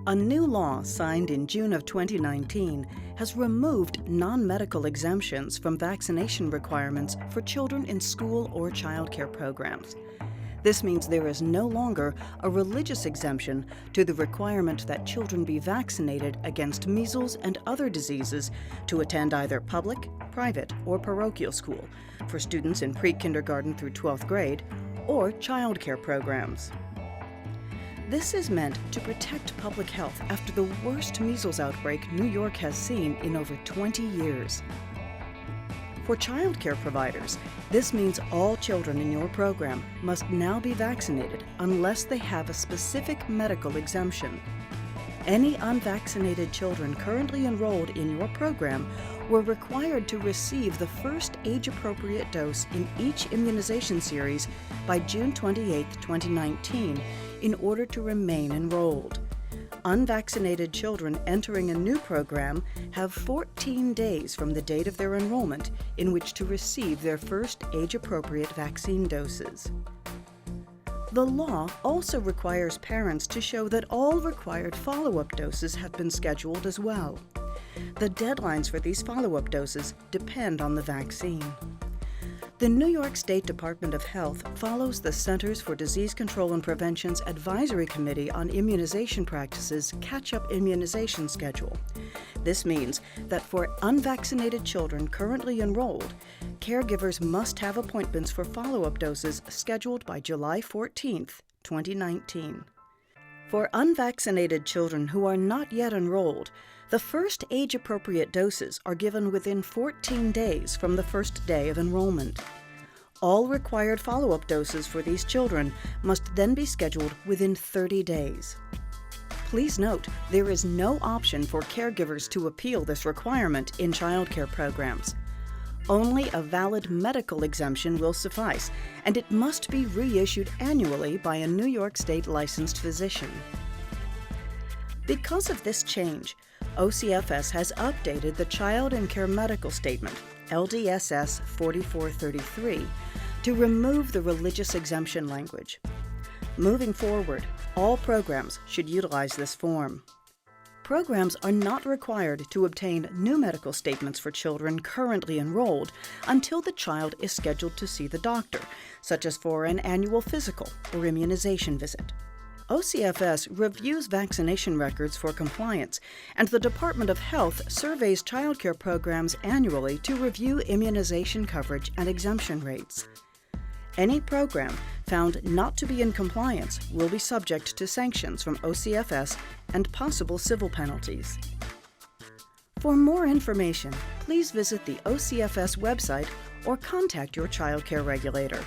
A new law signed in June of 2019 has removed non-medical exemptions from vaccination requirements for children in school or childcare programs. This means there is no longer a religious exemption to the requirement that children be vaccinated against measles and other diseases to attend either public, private, or parochial school for students in pre-kindergarten through 12th grade or childcare programs. This is meant to protect public health after the worst measles outbreak New York has seen in over 20 years. For childcare providers, this means all children in your program must now be vaccinated unless they have a specific medical exemption. Any unvaccinated children currently enrolled in your program were required to receive the first age-appropriate dose in each immunization series by June 28, 2019, in order to remain enrolled. Unvaccinated children entering a new program have 14 days from the date of their enrollment in which to receive their first age-appropriate vaccine doses. The law also requires parents to show that all required follow-up doses have been scheduled as well. The deadlines for these follow-up doses depend on the vaccine. The New York State Department of Health follows the Centers for Disease Control and Prevention's Advisory Committee on Immunization Practices catch-up immunization schedule. This means that for unvaccinated children currently enrolled, caregivers must have appointments for follow-up doses scheduled by July 14, 2019. For unvaccinated children who are not yet enrolled, the first age-appropriate doses are given within 14 days from the first day of enrollment. All required follow-up doses for these children must then be scheduled within 30 days. Please note, there is no option for caregivers to appeal this requirement in childcare programs. Only a valid medical exemption will suffice, and it must be reissued annually by a New York State licensed physician. Because of this change, OCFS has updated the Child and Care Medical Statement, LDSS 4433, to remove the religious exemption language. Moving forward, all programs should utilize this form. Programs are not required to obtain new medical statements for children currently enrolled until the child is scheduled to see the doctor, such as for an annual physical or immunization visit. OCFS reviews vaccination records for compliance, and the Department of Health surveys childcare programs annually to review immunization coverage and exemption rates. Any program found not to be in compliance will be subject to sanctions from OCFS and possible civil penalties. For more information, please visit the OCFS website or contact your childcare regulator.